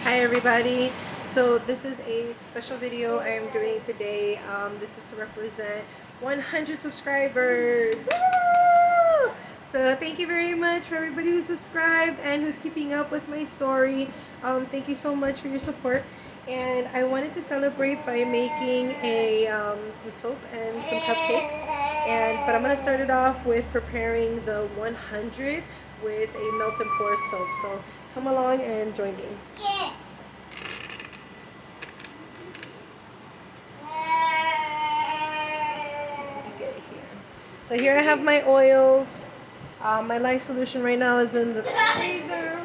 Hi everybody. So this is a special video I am doing today. This is to represent 100 subscribers. Woo! So thank you very much for everybody who subscribed and who's keeping up with my story. Thank you so much for your support. And I wanted to celebrate by making some soap and some cupcakes. But I'm gonna start it off with preparing the 100 with a melt and pour soap. So come along and join me. So here I have my oils. My lye solution right now is in the freezer.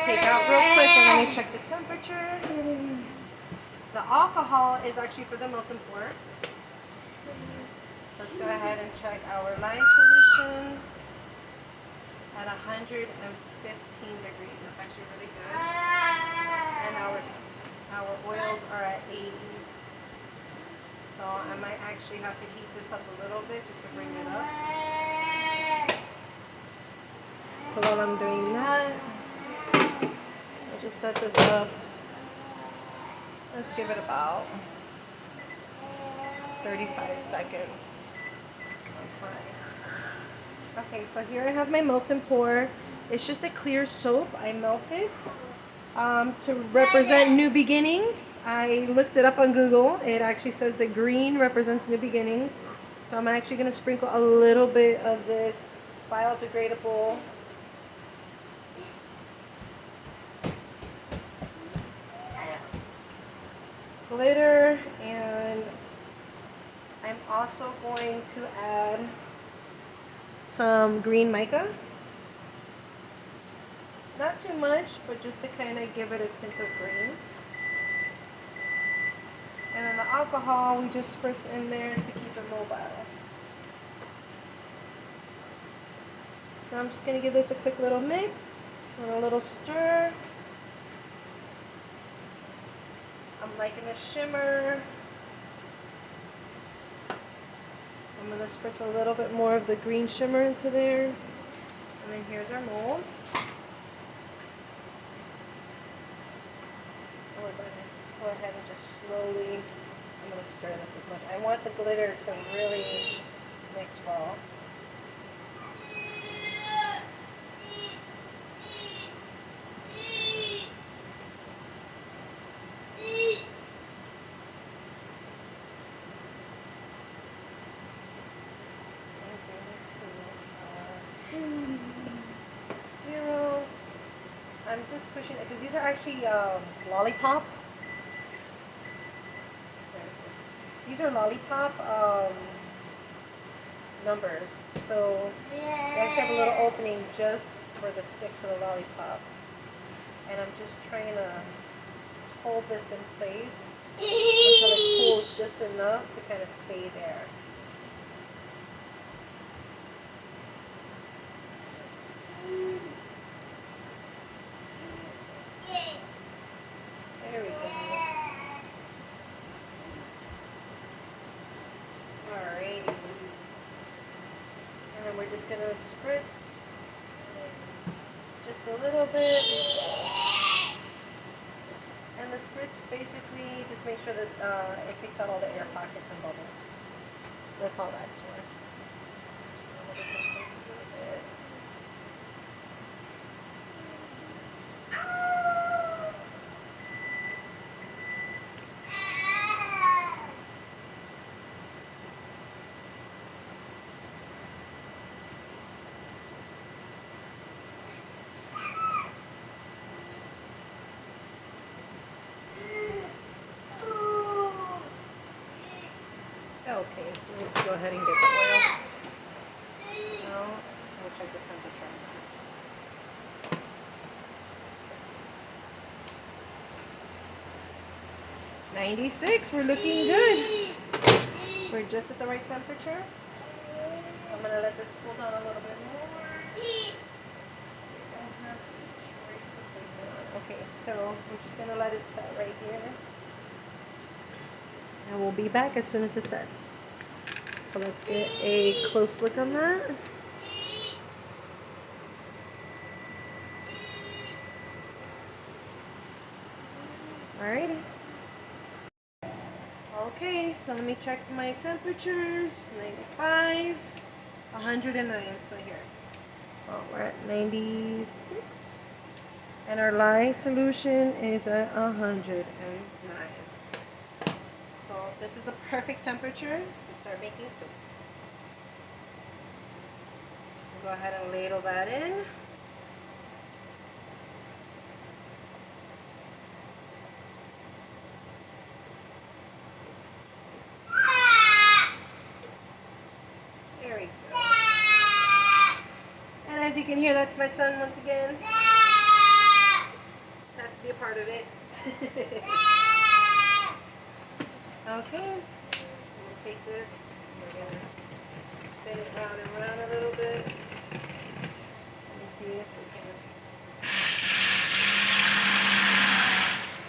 Take out real quick and let me check the temperature. The alcohol is actually for the melt and pour. So let's go ahead and check our lye solution at 115 degrees. That's actually really good. And our oils are at 80. So I might actually have to heat this up a little bit just to bring it up. So while I'm doing that, I'll just set this up. Let's give it about 35 seconds. Okay, so here I have my melt and pour. It's just a clear soap I melted to represent new beginnings. I looked it up on Google. It actually says that green represents new beginnings. So I'm actually going to sprinkle a little bit of this biodegradable glitter, and I'm also going to add some green mica. Not too much, but just to kind of give it a tint of green. And then the alcohol we just spritz in there to keep it mobile. So I'm just going to give this a quick little mix and a little stir. I'm liking the shimmer. I'm going to spritz a little bit more of the green shimmer into there. And then here's our mold. We're going to go ahead and just slowly, I'm going to stir this as much. I want the glitter to really mix well. I'm just pushing it because these are actually lollipop. These are lollipop numbers. So they actually have a little opening just for the stick for the lollipop. And I'm just trying to hold this in place until it cools just enough to kind of stay there. There we go. Alrighty. And then we're just going to spritz just a little bit. And the spritz basically just make sure that it takes out all the air pockets and bubbles. That's all that's for. Just hold this in place a little bit. Okay, let's go ahead and get the oils. Now, we'll check the temperature. 96, we're looking good. We're just at the right temperature. I'm going to let this cool down a little bit more. Okay, so we're just going to let it set right here. And we'll be back as soon as it sets. So let's get a close look on that. Alrighty. Okay, so let me check my temperatures. 95, 109. So here. Well, we're at 96. And our lye solution is at 109. So this is the perfect temperature to start making soup. Go ahead and ladle that in. There we go. And as you can hear, that's my son once again. Just has to be a part of it. Okay, I'm gonna take this, we're gonna spin it round and round a little bit. Let me see if we can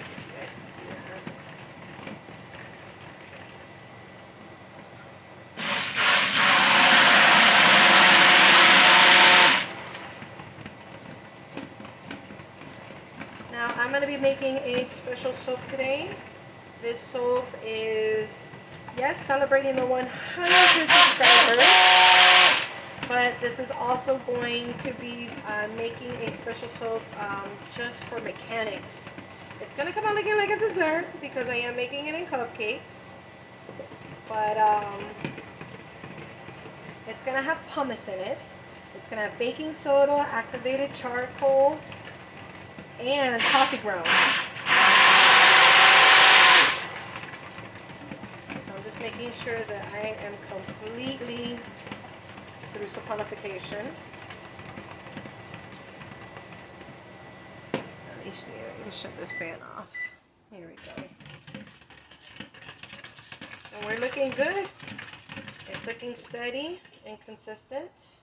get you guys to see that. Now I'm gonna be making a special soap today. This soap is, yes, celebrating the 100 subscribers, but this is also going to be making a special soap just for mechanics. It's going to come out looking like a dessert because I am making it in cupcakes, but it's going to have pumice in it. It's going to have baking soda, activated charcoal, and coffee grounds. Just making sure that I am completely through saponification. Let me see, let me shut this fan off. Here we go. And we're looking good. It's looking steady and consistent.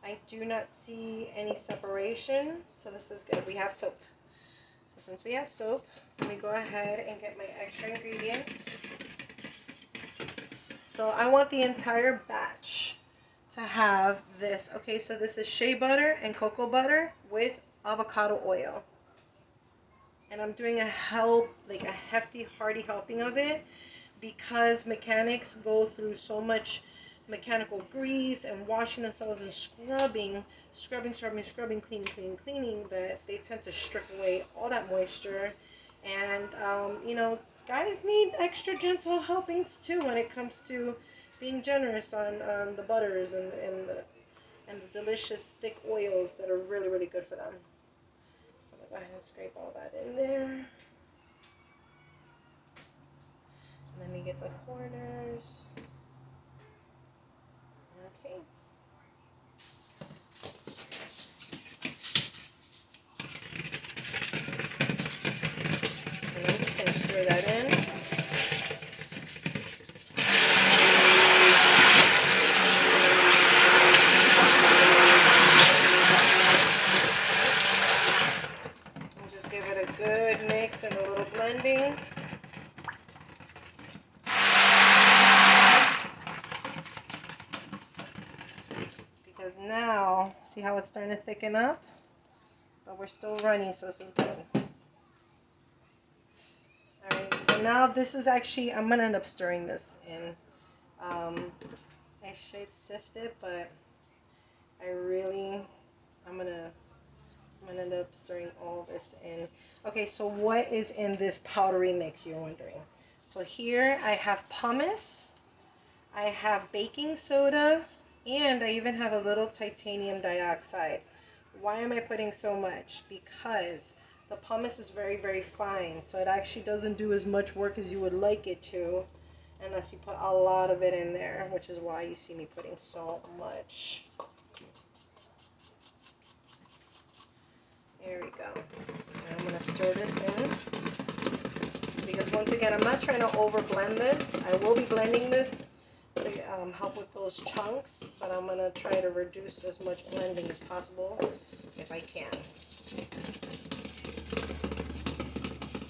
I do not see any separation, so this is good. We have soap. So since we have soap, let me go ahead and get my extra ingredients. So I want the entire batch to have this. Okay, so this is shea butter and cocoa butter with avocado oil. And I'm doing a hefty, hearty helping of it because mechanics go through so much mechanical grease and washing themselves and scrubbing, cleaning, that they tend to strip away all that moisture. And, you know, guys need extra gentle helpings too when it comes to being generous on the butters and the delicious thick oils that are really, really good for them. So I'm going to go ahead and scrape all that in there. And let me get the corners. Okay. And I'm just going to stir that in. Good mix and a little blending. Because now, see how it's starting to thicken up? But we're still running, so this is good. Alright, so now this is actually, I'm going to end up stirring this in. I should sift it, but I'm going to end up stirring all this in. Okay, so what is in this powdery mix, you're wondering? So here I have pumice, I have baking soda, and I even have a little titanium dioxide. Why am I putting so much? Because the pumice is very, very fine, so it actually doesn't do as much work as you would like it to unless you put a lot of it in there, which is why you see me putting so much. There we go. And I'm going to stir this in because once again, I'm not trying to over blend this. I will be blending this to help with those chunks, but I'm going to try to reduce as much blending as possible if I can.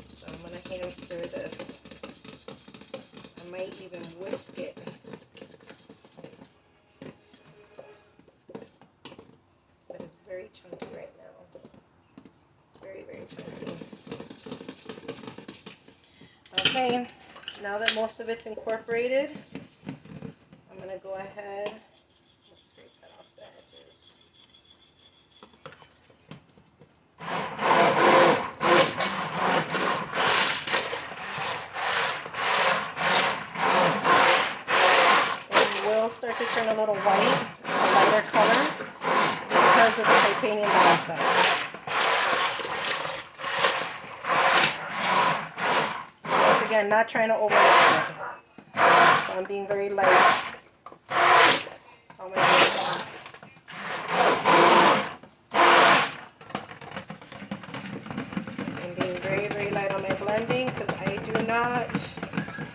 So I'm going to hand stir this. I might even whisk it. But it's very chunky right now. Very, very chunky. Okay, now that most of it's incorporated, I'm going to go ahead, let's scrape that off the edges. It will start to turn a little white, a lighter color, because of the titanium dioxide. Once again, not trying to overmix it. So I'm being very light on my blend. I'm being very, very light on my blending because I do not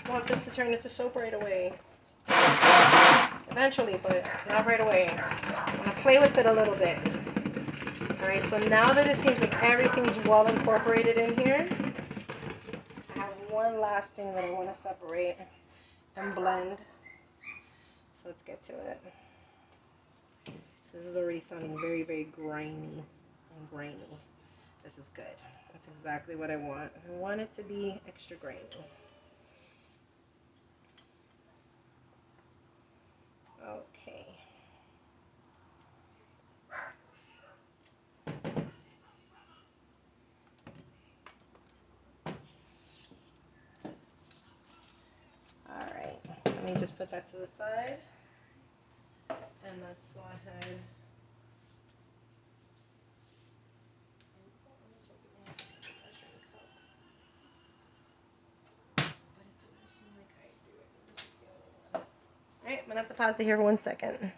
want this to turn into soap right away. Eventually, but not right away. I'm going to play with it a little bit. Alright, so now that it seems like everything's well incorporated in here, I have one last thing that I want to separate and blend. So let's get to it. This is already sounding very, very grimy and grainy. This is good. That's exactly what I want. I want it to be extra grainy. Okay. Alright, so let me just put that to the side. And let's go ahead. Alright, I'm going to have to pause it here for 1 second.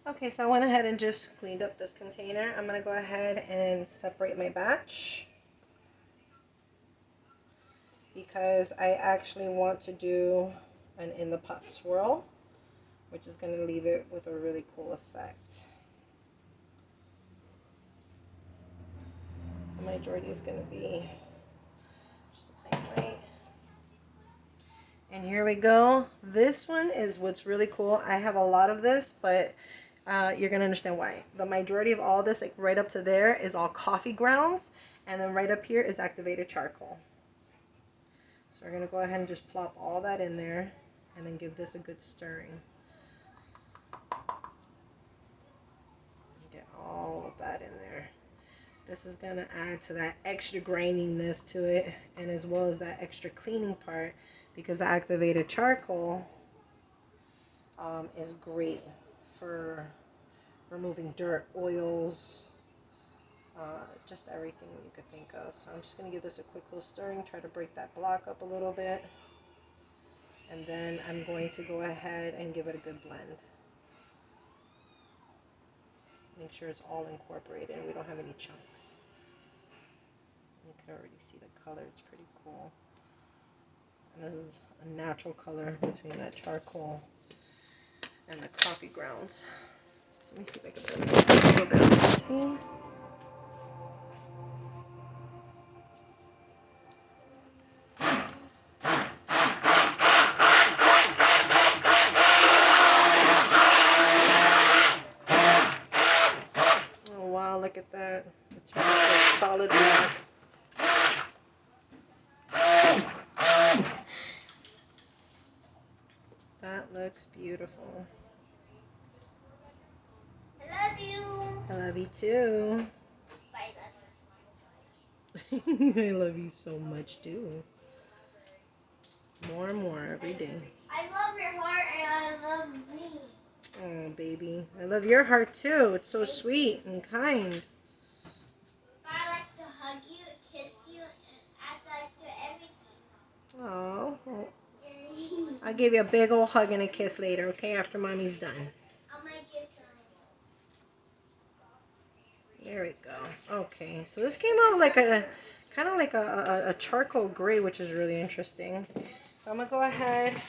Okay, so I went ahead and just cleaned up this container. I'm going to go ahead and separate my batch, because I actually want to do an in the pot swirl, which is going to leave it with a really cool effect. The majority is going to be just a plain white. And here we go. This one is what's really cool. I have a lot of this, but you're going to understand why. The majority of all this, like right up to there, is all coffee grounds. And then right up here is activated charcoal. So we're going to go ahead and just plop all that in there and then give this a good stirring. Get all of that in there. This is going to add to that extra graininess to it, and as well as that extra cleaning part, because the activated charcoal is great for removing dirt, oils, just everything you could think of. So I'm just going to give this a quick little stirring, try to break that block up a little bit, and then I'm going to go ahead and give it a good blend. Make sure it's all incorporated and we don't have any chunks. You can already see the color, it's pretty cool. And this is a natural color between that charcoal and the coffee grounds. So let me see if I can bring this a little bit. See? Oh wow, look at that. It's really a solid black. That looks beautiful. I love you. I love you too. I love you so much too. More and more every day. I love your heart and I love me. Oh, baby. I love your heart too. It's so sweet and kind. I like to hug you, kiss you, and act like to everything. Oh, well, I'll give you a big old hug and a kiss later, okay? After mommy's done. I'll make you some. There we go. Okay, so this came out like a kind of like a charcoal gray, which is really interesting. So I'm gonna go ahead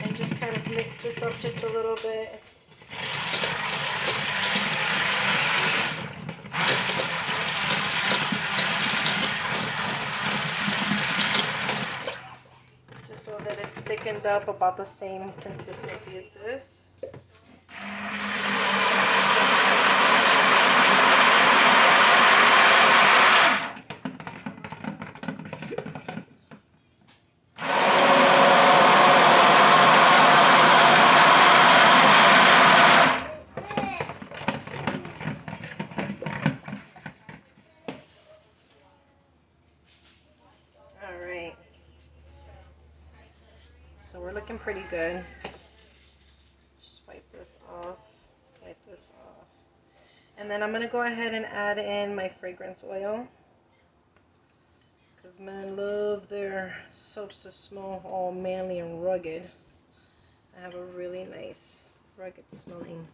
and just kind of mix this up just a little bit. Just so that it's thickened up about the same consistency as this. looking pretty good. Just wipe this off. Wipe this off. And then I'm going to go ahead and add in my fragrance oil. Because men love their soaps to smell all manly and rugged. I have a really nice, rugged smelling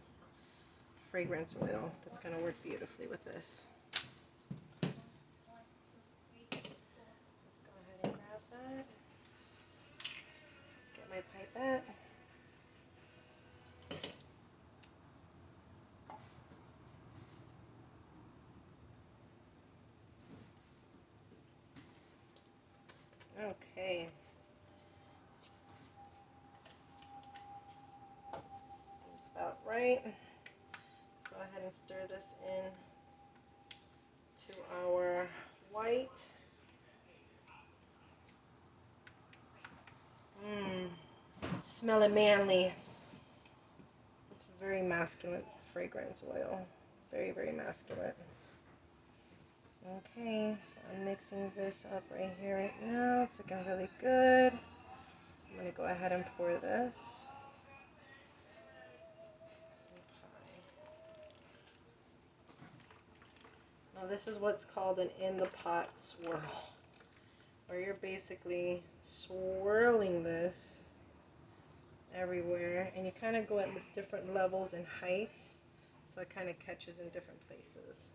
fragrance oil that's going to work beautifully with this. Let's go ahead and grab that. Get my pipette. Okay. Seems about right. Let's go ahead and stir this in to our white. Smelling manly. It's a very masculine fragrance oil. Very, very masculine. Okay, so I'm mixing this up right here right now. It's looking really good. I'm going to go ahead and pour this. Okay. Now this is what's called an in the pot swirl, where you're basically swirling this everywhere, and you kind of go at different levels and heights, so it kind of catches in different places.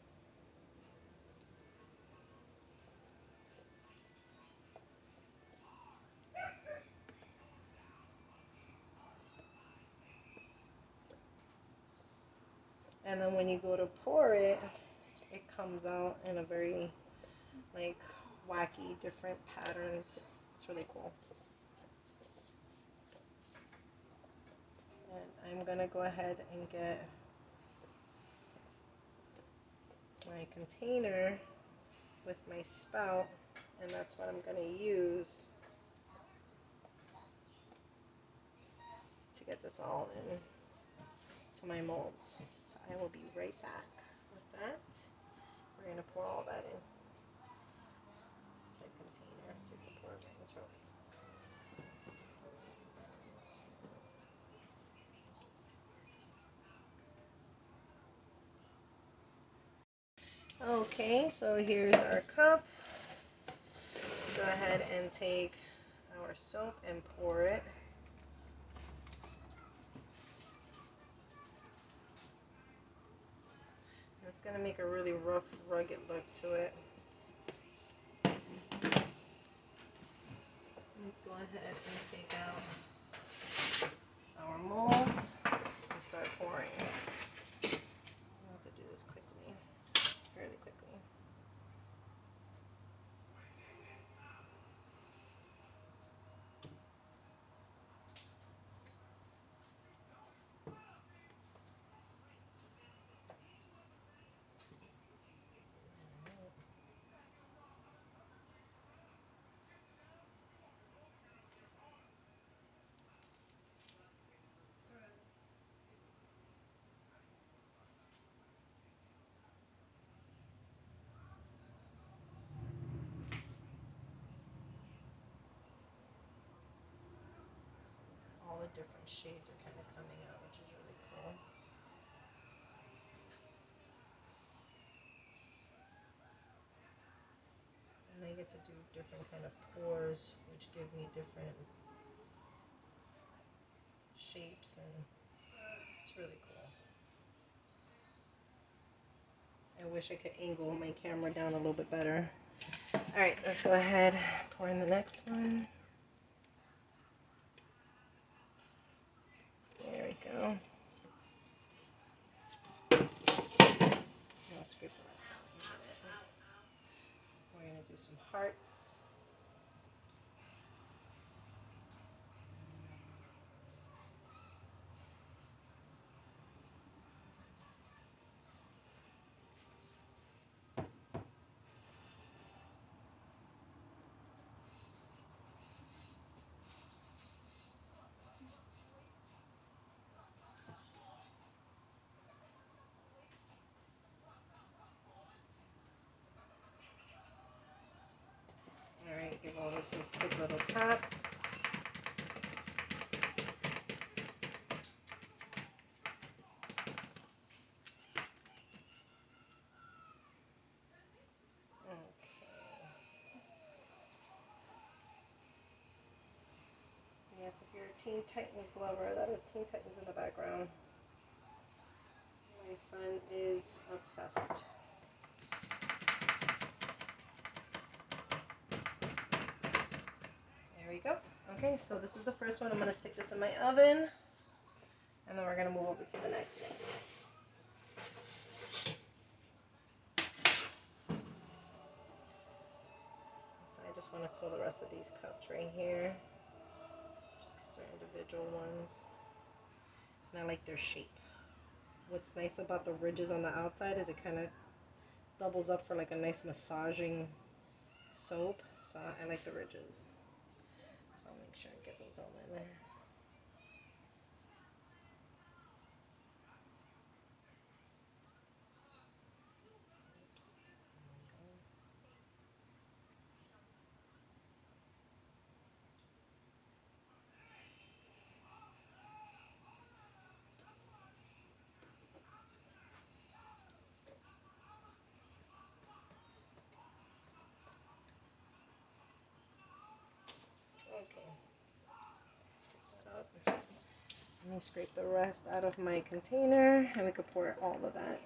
And then when you go to pour it, it comes out in a very like wacky different patterns. It's really cool. And I'm gonna go ahead and get my container with my spout, and that's what I'm gonna use to get this all in to my molds. So I will be right back with that. We're gonna pour all that in to the container so you can pour it into it. Okay, so here's our cup. Let's go ahead and take our soap and pour it. It's going to make a really rough, rugged look to it. Let's go ahead and take out our molds and start pouring. I have to do this quickly, fairly quickly. All the different shades are kind of coming out, which is really cool. And I get to do different kind of pours, which give me different shapes, and it's really cool. I wish I could angle my camera down a little bit better. Alright, let's go ahead, pour in the next one. There we go. I'll scrape the rest out in a minute. We're going to do some hearts. Alright, give all this a quick little tap. Yes, if you're a Teen Titans lover, that is Teen Titans in the background. My son is obsessed. There we go. Okay, so this is the first one. I'm going to stick this in my oven. And then we're going to move over to the next one. So I just want to fill the rest of these cups right here. Just because they're individual ones. And I like their shape. What's nice about the ridges on the outside is it kind of doubles up for like a nice massaging soap. So I like the ridges. So I'll make sure I get those all in there. Okay, scrape that up. Let me scrape the rest out of my container and we could pour all of that.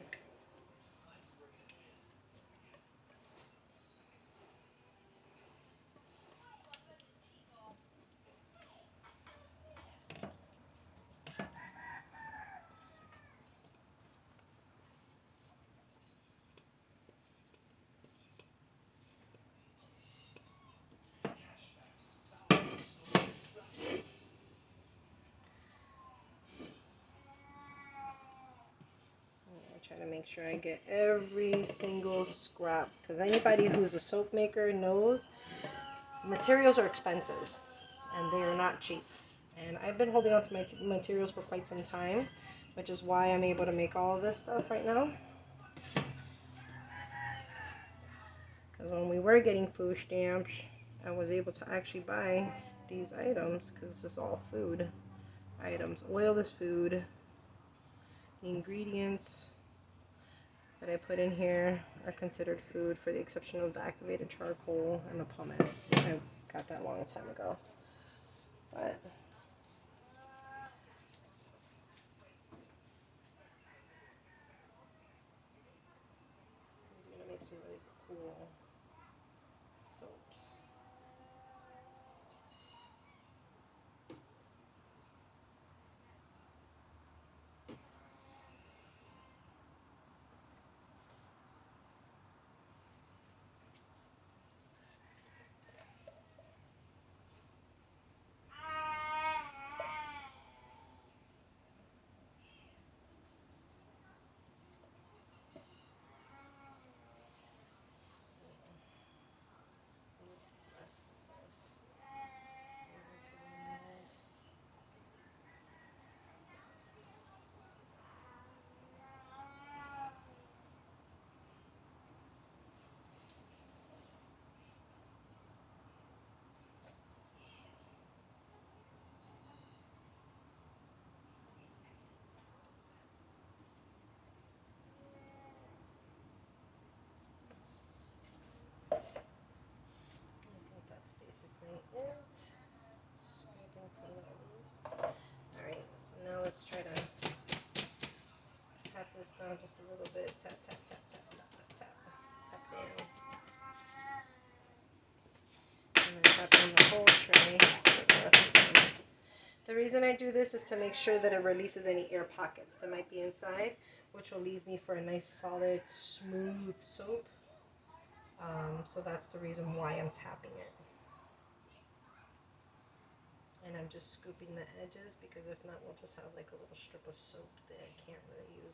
Try to make sure I get every single scrap, because anybody who's a soap maker knows materials are expensive and they are not cheap. And I've been holding on to my materials for quite some time, which is why I'm able to make all of this stuff right now. Because when we were getting food stamps, I was able to actually buy these items, because this is all food items. Oil is food. The ingredients that I put in here are considered food, for the exception of the activated charcoal and the pumice. I got that a long time ago. But he's gonna make some really cool soaps. That's basically it. Alright, so now let's try to pat this down just a little bit. Tap, tap, tap, tap, tap, tap, tap. Tap down. And then tap on the whole tray for the rest of them. The reason I do this is to make sure that it releases any air pockets that might be inside, which will leave me for a nice, solid, smooth soap. So that's the reason why I'm tapping it. And I'm just scooping the edges, because if not, we'll just have like a little strip of soap that I can't really use